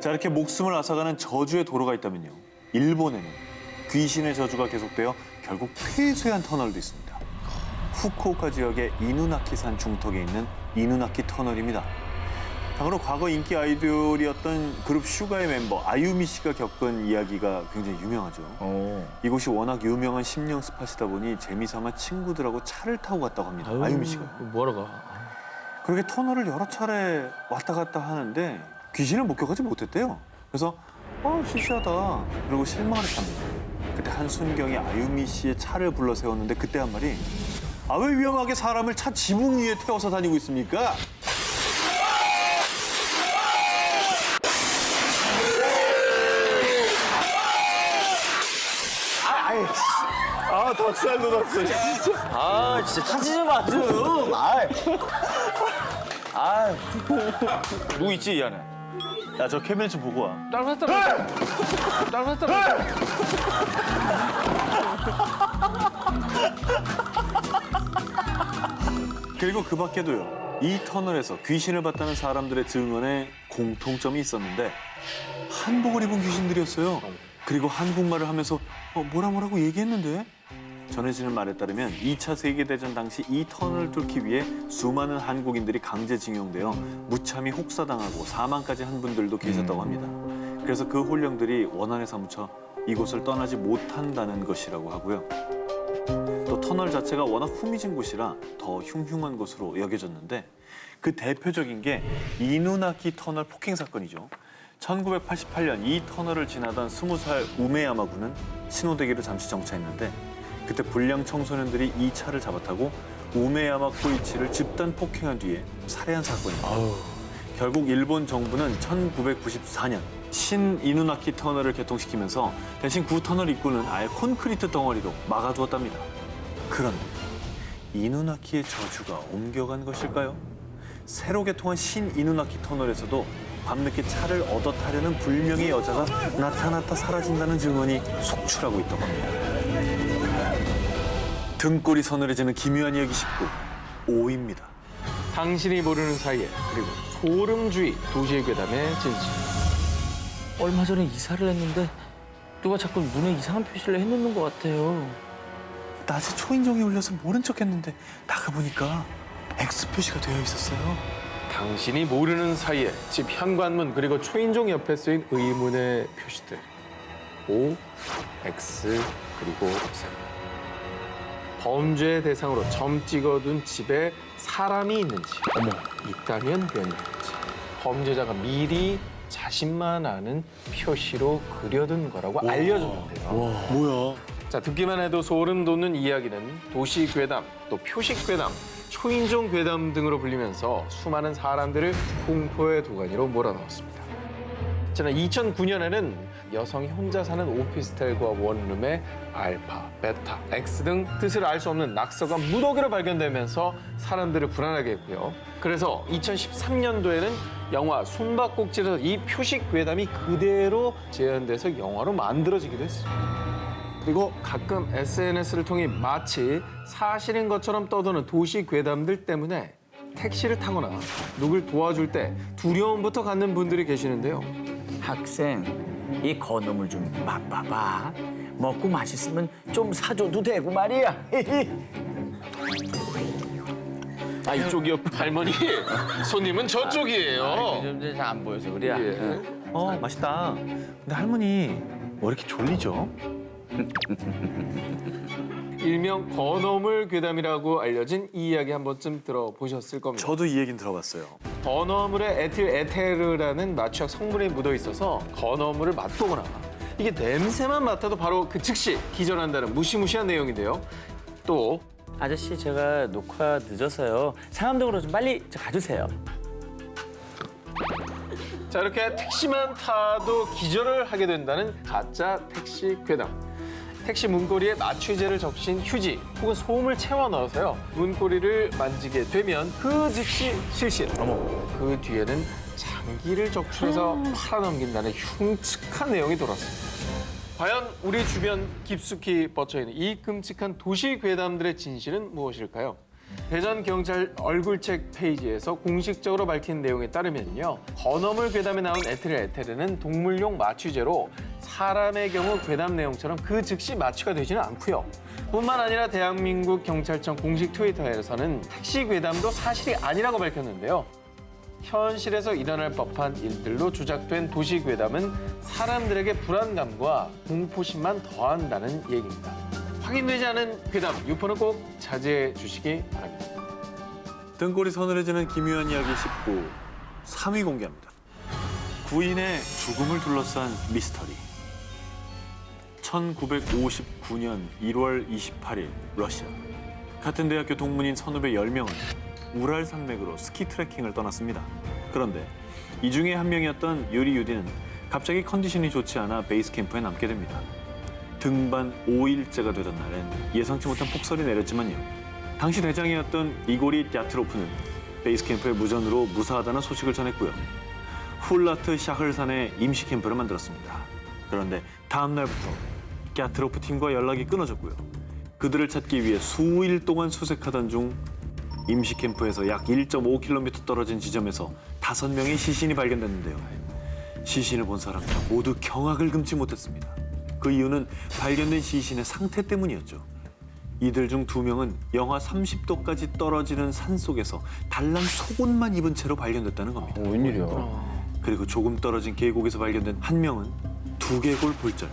자, 이렇게 목숨을 앗아가는 저주의 도로가 있다면요. 일본에는 귀신의 저주가 계속되어 결국 폐쇄한 터널도 있습니다. 후쿠오카 지역의 이누나키산 중턱에 있는 이누나키 터널입니다. 자, 그럼 과거 인기 아이돌이었던 그룹 슈가의 멤버 아유미 씨가 겪은 이야기가 굉장히 유명하죠. 이곳이 워낙 유명한 심령 스팟이다 보니 재미삼아 친구들하고 차를 타고 갔다고 합니다. 아유미 씨가. 뭐하러 가? 그렇게 터널을 여러 차례 왔다 갔다 하는데 귀신을 목격하지 못했대요. 그래서 시시하다. 그리고 실망을 했답니다. 그때 한순경이 아유미 씨의 차를 불러 세웠는데 그때 한 말이 왜 위험하게 사람을 차 지붕 위에 태워서 다니고 있습니까? 닭살 돋았어, 진짜. 진짜 타지 좀 마, 좀. 누구 있지, 이 안에? 야, 저 캐비넷 좀 보고 와. 딸았다. 그리고 그 밖에도요. 이 터널에서 귀신을 봤다는 사람들의 증언에 공통점이 있었는데 한복을 입은 귀신들이었어요. 그리고 한국말을 하면서 뭐라고 얘기했는데? 전해지는 말에 따르면 2차 세계대전 당시 이 터널을 뚫기 위해 수많은 한국인들이 강제징용되어 무참히 혹사당하고 사망까지 한 분들도 계셨다고 합니다. 그래서 그 혼령들이 원한에 사무쳐 이곳을 떠나지 못한다는 것이라고 하고요. 또 터널 자체가 워낙 후미진 곳이라 더 흉흉한 것으로 여겨졌는데 그 대표적인 게 이누나키 터널 폭행 사건이죠. 1988년 이 터널을 지나던 20살 우메야마 군은 신호대기를 잠시 정차했는데 그때 불량 청소년들이 이 차를 잡아타고 우메야마 코이치를 집단 폭행한 뒤에 살해한 사건입니다. 결국 일본 정부는 1994년 신이누나키 터널을 개통시키면서 대신 구 터널 입구는 아예 콘크리트 덩어리로 막아두었답니다. 그런데 이누나키의 저주가 옮겨간 것일까요? 새로 개통한 신이누나키 터널에서도 밤늦게 차를 얻어 타려는 불명의 여자가 나타났다 사라진다는 증언이 속출하고 있다고 합니다. 등골이 서늘해지는 기묘한 이야기 19, 5입니다. 당신이 모르는 사이에 그리고 소름주의 도시의 괴담의 진실. 얼마 전에 이사를 했는데 누가 자꾸 문에 이상한 표시를 해놓는 것 같아요. 낮에 초인종이 울려서 모른 척했는데 나가보니까 X 표시가 되어 있었어요. 당신이 모르는 사이에 집 현관문 그리고 초인종 옆에 쓰인 의문의 표시들. O, X, 그리고 3. 범죄 대상으로 점 찍어둔 집에 사람이 있는지, 있다면 몇 명인지, 범죄자가 미리 자신만 아는 표시로 그려둔 거라고 알려줬는데요. 뭐야? 자, 듣기만 해도 소름 돋는 이야기는 도시 괴담, 또 표식 괴담, 초인종 괴담 등으로 불리면서 수많은 사람들을 공포의 도가니로 몰아넣었습니다. 지난 2009년에는 여성이 혼자 사는 오피스텔과 원룸에 알파, 베타, X 등 뜻을 알 수 없는 낙서가 무더기로 발견되면서 사람들을 불안하게 했고요. 그래서 2013년도에는 영화 숨바꼭질에서 이 표식 괴담이 그대로 재현돼서 영화로 만들어지기도 했습니다. 그리고 가끔 SNS를 통해 마치 사실인 것처럼 떠도는 도시 괴담들 때문에 택시를 타거나 누굴 도와줄 때 두려움부터 갖는 분들이 계시는데요. 학생, 이 건어물 좀 맛봐봐. 먹고 맛있으면 좀 사줘도 되고 말이야. 이쪽이었고 할머니, 손님은 저쪽이에요. 좀 잘 안 보여서 그래. 예. 맛있다. 근데 할머니 왜 이렇게 졸리죠? 일명 건어물 괴담이라고 알려진 이 이야기 한 번쯤 들어보셨을 겁니다. 저도 이 얘기는 들어봤어요. 건어물에 에틸 에테르라는 마취약 성분이 묻어 있어서 건어물을 맛보거나 이게 냄새만 맡아도 바로 그 즉시 기절한다는 무시무시한 내용인데요. 또 아저씨, 제가 녹화 늦어서요. 상암동으로 좀 빨리 가주세요. 자, 이렇게 택시만 타도 기절을 하게 된다는 가짜 택시 괴담. 택시 문고리에 마취제를 적신 휴지 혹은 솜을 채워 넣어서요. 문고리를 만지게 되면 그 즉시 실신. 그 뒤에는 장기를 적출해서 팔아넘긴다는 흉측한 내용이 돌았습니다. 과연 우리 주변 깊숙이 뻗쳐있는 이 끔찍한 도시 괴담들의 진실은 무엇일까요? 대전경찰 얼굴책 페이지에서 공식적으로 밝힌 내용에 따르면요. 건어물 괴담에 나온 에테르는 동물용 마취제로 사람의 경우 괴담 내용처럼 그 즉시 마취가 되지는 않고요. 뿐만 아니라 대한민국 경찰청 공식 트위터에서는 택시 괴담도 사실이 아니라고 밝혔는데요. 현실에서 일어날 법한 일들로 조작된 도시 괴담은 사람들에게 불안감과 공포심만 더한다는 얘기입니다. 확인되지 않은 괴담, 유포는 꼭 자제해 주시기 바랍니다. 등골이 서늘해지는 기묘한 이야기 19, 3위 공개합니다. 구인의 죽음을 둘러싼 미스터리. 1959년 1월 28일 러시아. 같은 대학교 동문인 선후배 10명은 우랄 산맥으로 스키 트레킹을 떠났습니다. 그런데 이 중에 한 명이었던 유리 유디는 갑자기 컨디션이 좋지 않아 베이스 캠프에 남게 됩니다. 등반 5일째가 되던 날엔 예상치 못한 폭설이 내렸지만요. 당시 대장이었던 이고리 갸트로프는 베이스 캠프에 무전으로 무사하다는 소식을 전했고요. 훌라트 샤흐르산에 임시 캠프를 만들었습니다. 그런데 다음 날부터 갸트로프 팀과 연락이 끊어졌고요. 그들을 찾기 위해 수일 동안 수색하던 중 임시 캠프에서 약 1.5km 떨어진 지점에서 5명의 시신이 발견됐는데요. 시신을 본 사람들 모두 경악을 금치 못했습니다. 그 이유는 발견된 시신의 상태 때문이었죠. 이들 중 2명은 영하 30도까지 떨어지는 산속에서 달랑 속옷만 입은 채로 발견됐다는 겁니다. 웬일이야? 그리고 조금 떨어진 계곡에서 발견된 한 명은 두개골 골절,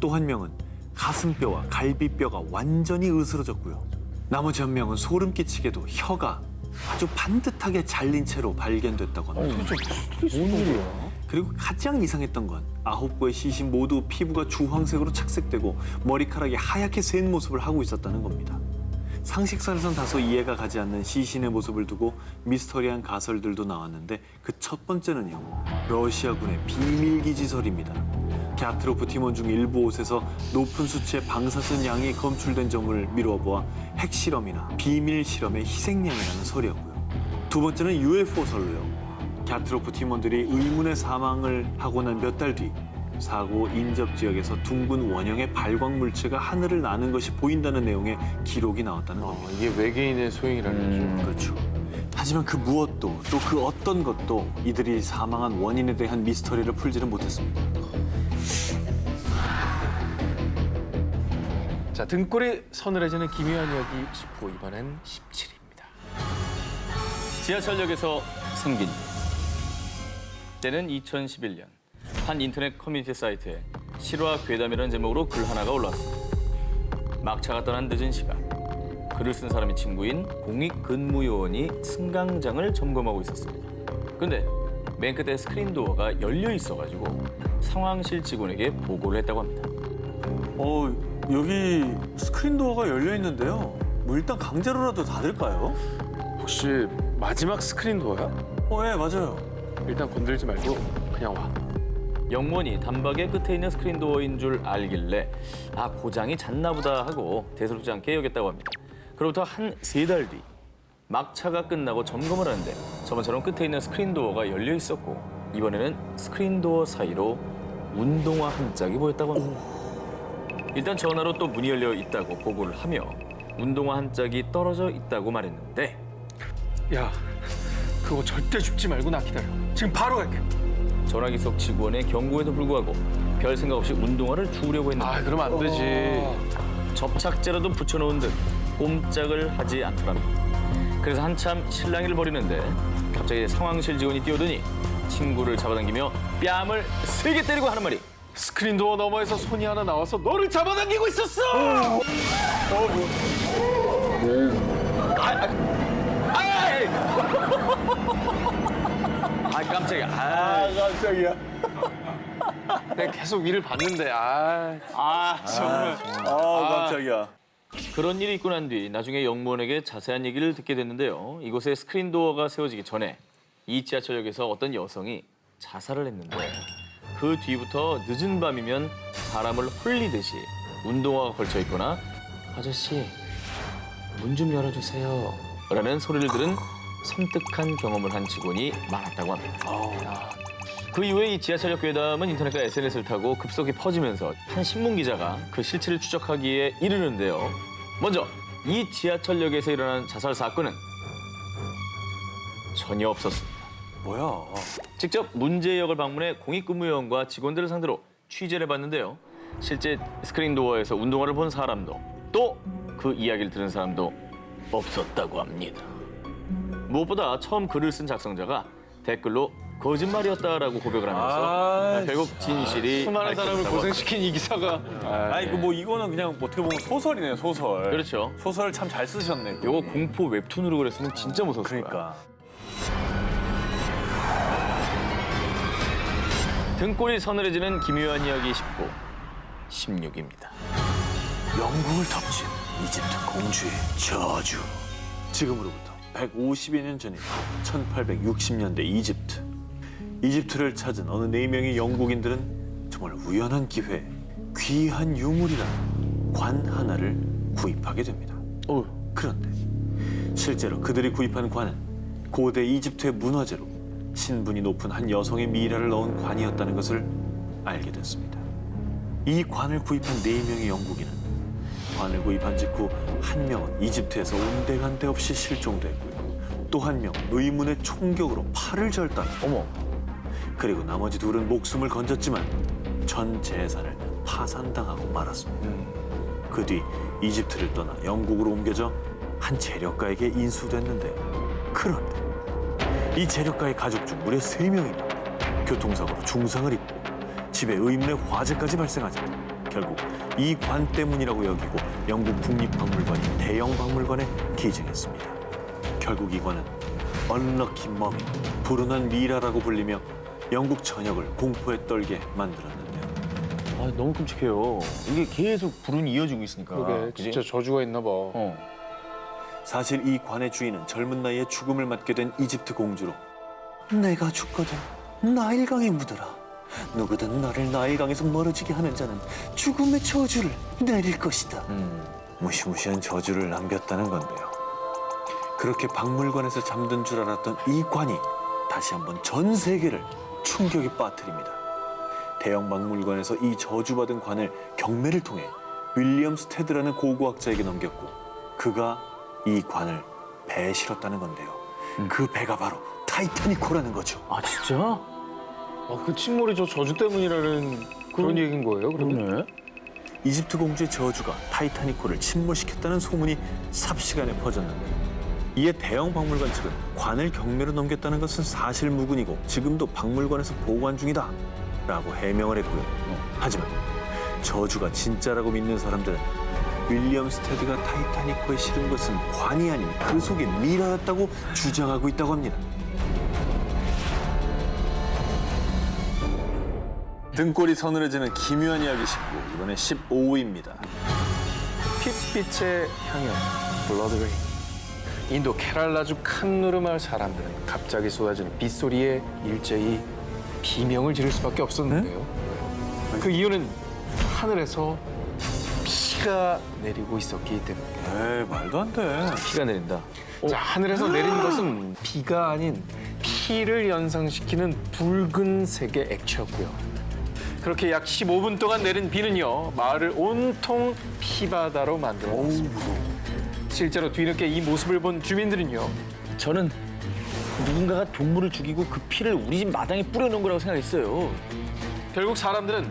또 한 명은 가슴뼈와 갈비뼈가 완전히 으스러졌고요. 나머지 한 명은 소름 끼치게도 혀가 아주 반듯하게 잘린 채로 발견됐다고 합니다. 웬일이야? 그리고 가장 이상했던 건 9구의 시신 모두 피부가 주황색으로 착색되고 머리카락이 하얗게 센 모습을 하고 있었다는 겁니다. 상식선에선 다소 이해가 가지 않는 시신의 모습을 두고 미스터리한 가설들도 나왔는데 그 첫 번째는요. 러시아군의 비밀기지설입니다. 갸트로프 팀원 중 일부 옷에서 높은 수치의 방사선 양이 검출된 점을 미루어 보아 핵실험이나 비밀 실험의 희생양이라는 설이었고요. 두 번째는 UFO설로요. 갸트로프 팀원들이 의문의 사망을 하고 난 몇 달 뒤 사고 인접 지역에서 둥근 원형의 발광 물체가 하늘을 나는 것이 보인다는 내용의 기록이 나왔다는 겁니다. 이게 외계인의 소행이라는 거죠. 그렇죠. 하지만 그 무엇도 또 그 어떤 것도 이들이 사망한 원인에 대한 미스터리를 풀지는 못했습니다. 자, 등골이 서늘해지는 기묘한 이야기 10호, 이번엔 17입니다. 지하철역에서 생긴 일. 때는 2011년 한 인터넷 커뮤니티 사이트에 실화 괴담이라는 제목으로 글 하나가 올라왔습니다. 막차가 떠난 늦은 시간, 글을 쓴 사람이 친구인 공익근무요원이 승강장을 점검하고 있었습니다. 근데 맨 끝에 스크린 도어가 열려 있어가지고 상황실 직원에게 보고를 했다고 합니다. 여기 스크린 도어가 열려 있는데요. 뭐 일단 강제로라도 닫을까요? 혹시 마지막 스크린 도어야? 예, 맞아요. 일단 건들지 말고 그냥 와. 영무원이 단박에 끝에 있는 스크린 도어인 줄 알길래 고장이 잦나 보다 하고 대수롭지 않게 여겼다고 합니다. 그로부터 한 3달 뒤 막차가 끝나고 점검을 하는데 저번처럼 끝에 있는 스크린 도어가 열려 있었고 이번에는 스크린 도어 사이로 운동화 한 짝이 보였다고 합니다. 일단 전화로 또 문이 열려 있다고 보고를 하며 운동화 한 짝이 떨어져 있다고 말했는데 야, 그거 절대 죽지 말고 나 기다려. 지금 바로 갈게. 전화기 속 직원의 경고에도 불구하고 별 생각 없이 운동화를 주우려고 했는데 그러면 안 되지. 접착제라도 붙여놓은 듯 꼼짝을 하지 않더랍니다. 그래서 한참 실랑이를 벌이는데 갑자기 상황실 직원이 뛰어드니 친구를 잡아당기며 뺨을 세게 때리고 하는 말이 스크린 도어 너머에서 손이 하나 나와서 너를 잡아당기고 있었어! 깜짝이야. 깜짝이야. 내가 계속 위를 봤는데, 정말. 깜짝이야. 그런 일이 있고 난 뒤 나중에 영무원에게 자세한 얘기를 듣게 됐는데요. 이곳에 스크린 도어가 세워지기 전에 이 지하철역에서 어떤 여성이 자살을 했는데 그 뒤부터 늦은 밤이면 사람을 홀리듯이 운동화가 걸쳐 있거나 아저씨 문 좀 열어주세요 라는 소리를 들은 섬뜩한 경험을 한 직원이 많았다고 합니다. 그 이후에 이 지하철역 괴담은 인터넷과 SNS를 타고 급속히 퍼지면서 한 신문 기자가 그 실체를 추적하기에 이르는데요. 먼저 이 지하철역에서 일어난 자살 사건은 전혀 없었습니다. 뭐야? 직접 문제역을 방문해 공익근무요원과 직원들을 상대로 취재를 해봤는데요. 실제 스크린도어에서 운동화를 본 사람도 또 그 이야기를 들은 사람도 없었다고 합니다. 무엇보다 처음 글을 쓴 작성자가 댓글로 거짓말이었다라고 고백을 하면서 결국 진실이 수많은 사람을 밝혀졌다고 고생시킨 이 기사가 아니 그 뭐 이거는 그냥 어떻게 보면 소설이네요, 소설. 그렇죠. 소설 참 잘 쓰셨네. 그분이. 요거 공포 웹툰으로 그랬으면 진짜 무서웠을 거야. 그러니까. 등골이 서늘해지는 기묘한 이야기 19, 16입니다. 영국을 덮친 이집트 공주의 저주. 지금으로부터 150여 년 전인 1860년대 이집트. 이집트를 찾은 어느 4명의 영국인들은 정말 우연한 기회에 귀한 유물이라는 관 하나를 구입하게 됩니다. 그런데 실제로 그들이 구입한 관은 고대 이집트의 문화재로 신분이 높은 한 여성의 미라를 넣은 관이었다는 것을 알게 됐습니다. 이 관을 구입한 4명의 영국인은 관을 구입한 직후 한 명은 이집트에서 온데간데 없이 실종됐고요. 또 한 명은 의문의 총격으로 팔을 절단. 그리고 나머지 둘은 목숨을 건졌지만 전 재산을 파산당하고 말았습니다. 그 뒤 이집트를 떠나 영국으로 옮겨져 한 재력가에게 인수됐는데, 그런데 이 재력가의 가족 중 무려 3명이나 교통사고로 중상을 입고 집에 의문의 화재까지 발생하자 결국 이 관 때문이라고 여기고 영국 국립박물관이 대형 박물관에 기증했습니다. 결국 이 관은 언럭키 머미, 불운한 미라라고 불리며 영국 전역을 공포에 떨게 만들었는데요. 아, 너무 끔찍해요. 이게 계속 불운이 이어지고 있으니까. 그러게 그지? 진짜 저주가 있나 봐. 사실 이 관의 주인은 젊은 나이에 죽음을 맞게 된 이집트 공주로, 내가 죽거든 나일강에 묻어라. 누구든 나를 나일강에서 멀어지게 하는 자는 죽음의 저주를 내릴 것이다. 무시무시한 저주를 남겼다는 건데요. 그렇게 박물관에서 잠든 줄 알았던 이 관이 다시 한번 전 세계를 충격에 빠뜨립니다. 대형 박물관에서 이 저주받은 관을 경매를 통해 윌리엄 스테드라는 고고학자에게 넘겼고, 그가 이 관을 배에 실었다는 건데요. 그 배가 바로 타이타닉호라는 거죠. 아 진짜? 그 침몰이 저 저주 때문이라는 그런 얘기인 거예요? 그러면? 이집트 공주의 저주가 타이타닉호를 침몰시켰다는 소문이 삽시간에 퍼졌는데, 이에 대형 박물관 측은 관을 경매로 넘겼다는 것은 사실무근이고 지금도 박물관에서 보관 중이다 라고 해명을 했고요. 하지만 저주가 진짜라고 믿는 사람들은 윌리엄 스테드가 타이타닉호에 실은 것은 관이 아닌 그 속에 미라였다고 주장하고 있다고 합니다. 등골이 서늘해지는 기묘한 이야기 19, 이번에 15위입니다. 핏빛의 향연, 블러드 레인. 인도 케랄라주 칸누르 마을 사람들은 갑자기 쏟아지는 빗소리에 일제히 비명을 지를 수밖에 없었는데요. 그 이유는 하늘에서 피가 내리고 있었기 때문입니다. 에이, 말도 안 돼. 피가 내린다. 자, 하늘에서 내린 것은 비가 아닌 피를 연상시키는 붉은색의 액체였고요. 그렇게 약 15분 동안 내린 비는요, 마을을 온통 피바다로 만들어놨습니다. 실제로 뒤늦게 이 모습을 본 주민들은요, 저는 누군가가 동물을 죽이고 그 피를 우리 집 마당에 뿌려놓은 거라고 생각했어요. 결국 사람들은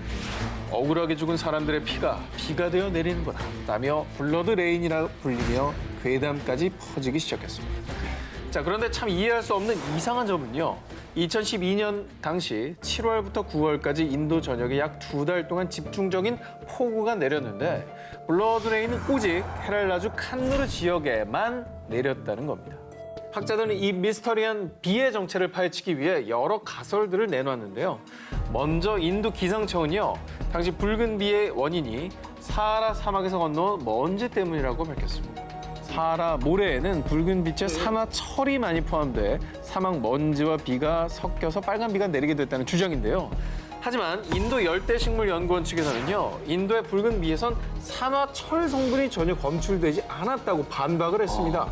억울하게 죽은 사람들의 피가 비가 되어 내리는 거다 라며 블러드 레인이라 불리며 괴담까지 퍼지기 시작했습니다. 자, 그런데 참 이해할 수 없는 이상한 점은요, 2012년 당시 7월부터 9월까지 인도 전역에 약 2달 동안 집중적인 폭우가 내렸는데 블러드 레인은 오직 케랄라주 칸누르 지역에만 내렸다는 겁니다. 학자들은 이 미스터리한 비의 정체를 파헤치기 위해 여러 가설들을 내놨는데요. 먼저 인도 기상청은요, 당시 붉은 비의 원인이 사하라 사막에서 건너온 먼지 때문이라고 밝혔습니다. 사하라 모래에는 붉은 빛의 산화 철이 많이 포함돼 사막 먼지와 비가 섞여서 빨간 비가 내리게 됐다는 주장인데요. 하지만 인도 열대식물연구원 측에서는요, 인도의 붉은 비에선 산화철 성분이 전혀 검출되지 않았다고 반박을 했습니다.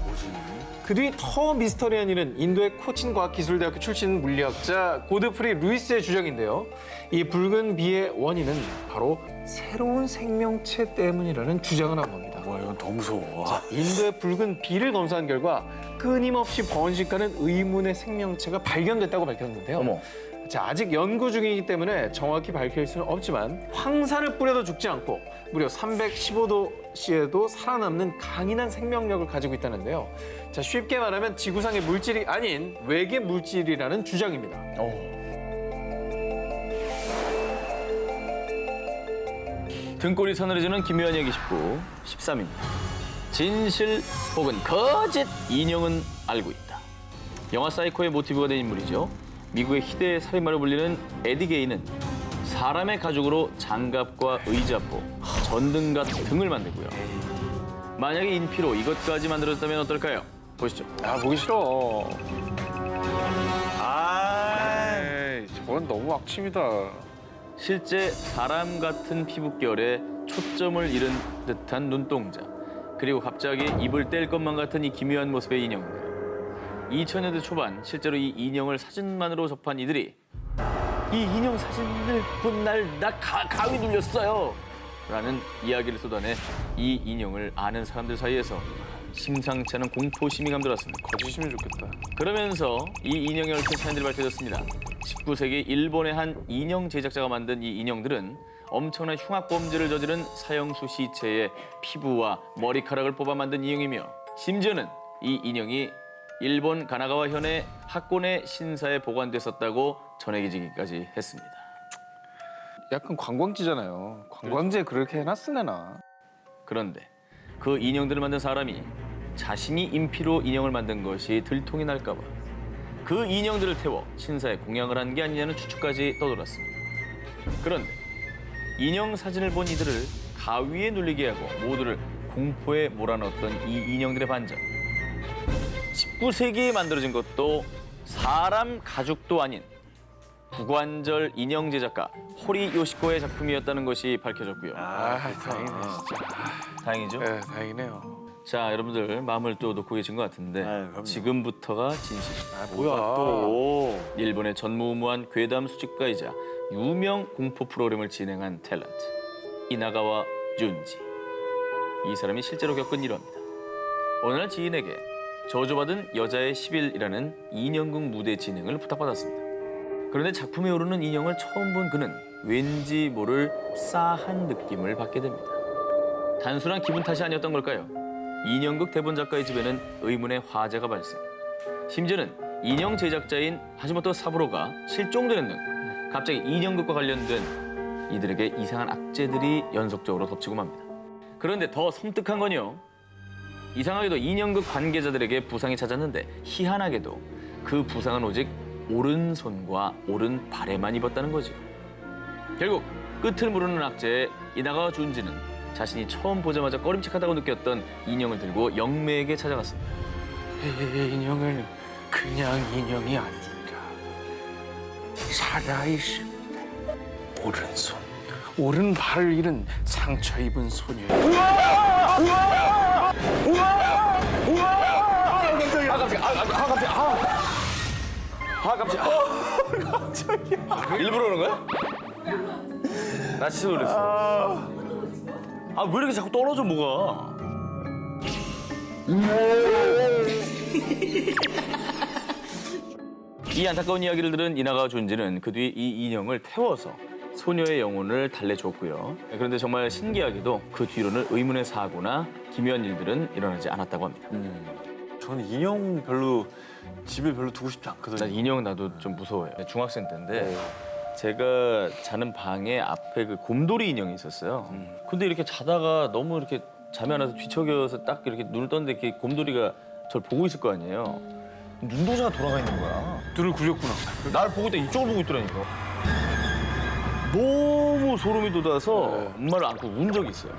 그 뒤 더 미스터리한 일은 인도의 코친 과학기술대학교 출신 물리학자 고드프리 루이스의 주장인데요. 이 붉은 비의 원인은 바로 새로운 생명체 때문이라는 주장을 한 겁니다. 와, 이건 더 무서워. 인도의 붉은 비를 검사한 결과 끊임없이 번식하는 의문의 생명체가 발견됐다고 밝혔는데요. 어머. 자, 아직 연구 중이기 때문에 정확히 밝힐 수는 없지만 황사를 뿌려도 죽지 않고 무려 315도씨에도 살아남는 강인한 생명력을 가지고 있다는데요. 자, 쉽게 말하면 지구상의 물질이 아닌 외계 물질이라는 주장입니다. 등골이 서늘해지는 김요한 얘기 19, 13입니다. 진실 혹은 거짓 인형은 알고 있다. 영화 사이코의 모티브가 된 인물이죠. 미국의 희대의 살인마로 불리는 에디 게이는 사람의 가죽으로 장갑과 의자포, 전등과 등을 만들고요. 만약에 인피로 이것까지 만들어졌다면 어떨까요? 보시죠. 아, 보기 싫어. 아, 에이, 저건 너무 악취입니다. 실제 사람 같은 피부결에 초점을 잃은 듯한 눈동자, 그리고 갑자기 입을 뗄 것만 같은 이 기묘한 모습의 인형들. 2000년대 초반 실제로 이 인형을 사진만으로 접한 이들이 이 인형 사진을 본 날 나 가위 눌렸어요 라는 이야기를 쏟아내 이 인형을 아는 사람들 사이에서 심상치 않은 공포심이 감돌았습니다. 거짓이면 좋겠다. 그러면서 이 인형에 얽힌 사연들이 밝혀졌습니다. 19세기 일본의 한 인형 제작자가 만든 이 인형들은 엄청난 흉악범죄를 저지른 사형수 시체의 피부와 머리카락을 뽑아 만든 인형이며 심지어는 이 인형이 일본 가나가와 현의 학곤의 신사에 보관됐었다고 전해지기까지 했습니다. 약간 관광지잖아요. 관광지에 그렇게 해놨으려나. 그런데 그 인형들을 만든 사람이 자신이 인피로 인형을 만든 것이 들통이 날까 봐 그 인형들을 태워 신사에 공양을 한 게 아니냐는 추측까지 떠돌았습니다. 그런데 인형 사진을 본 이들을 가위에 눌리게 하고 모두를 공포에 몰아넣었던 이 인형들의 반전. 19세기에 만들어진 것도 사람 가죽도 아닌 부관절 인형 제작가 호리 요시코의 작품이었다는 것이 밝혀졌고요. 다행이네, 진짜. 다행이죠? 네, 다행이네요. 자, 여러분들 마음을 또 놓고 계신 것 같은데 아유, 그럼요. 지금부터가 진실입니다. 뭐야. 또. 일본의 전무후무한 괴담 수집가이자 유명 공포 프로그램을 진행한 탤런트 이나가와 준지. 이 사람이 실제로 겪은 일화입니다. 어느 날 지인에게 저주받은 여자의 10일이라는 인형극 무대 진행을 부탁받았습니다. 그런데 작품에 오르는 인형을 처음 본 그는 왠지 모를 싸한 느낌을 받게 됩니다. 단순한 기분 탓이 아니었던 걸까요? 인형극 대본 작가의 집에는 의문의 화재가 발생. 심지어는 인형 제작자인 하지모토 사부로가 실종되는 등 갑자기 인형극과 관련된 이들에게 이상한 악재들이 연속적으로 덮치고 맙니다. 그런데 더 섬뜩한 건요. 이상하게도 인형극 관계자들에게 부상이 찾았는데 희한하게도 그 부상은 오직 오른손과 오른발에만 입었다는 거죠. 결국 끝을 모르는 악재에 이나가와 준지는 자신이 처음 보자마자 꺼림칙하다고 느꼈던 인형을 들고 영매에게 찾아갔습니다. 이 인형은 그냥 인형이 아닙니다. 살아있습니다. 오른손, 오른발을 잃은 상처 입은 소녀. 일부러 그런 거야? 나 진짜 놀랐어. 왜 이렇게 자꾸 떨어져 뭐가? 이 안타까운 이야기를 들은 이나가와 준지는 그 뒤 이 인형을 태워서 소녀의 영혼을 달래주었고요. 그런데 정말 신기하게도 그 뒤로는 의문의 사고나 기묘한 일들은 일어나지 않았다고 합니다. 저는 인형 별로 집에 별로 두고 싶지 않거든요. 난 인형 나도 좀 무서워요. 중학생 때인데 제가 자는 방에 앞에 그 곰돌이 인형이 있었어요. 근데 이렇게 자다가 너무 이렇게 잠이 안 와서 뒤척여서 딱 이렇게 눈을 떴는데 이렇게 곰돌이가 저를 보고 있을 거 아니에요. 눈동자가 돌아가 있는 거야. 눈을 굴렸구나. 날 보고 있다 이쪽을 보고 있더라니까. 너무 소름이 돋아서 엄마를 안고 운 적이 있어요.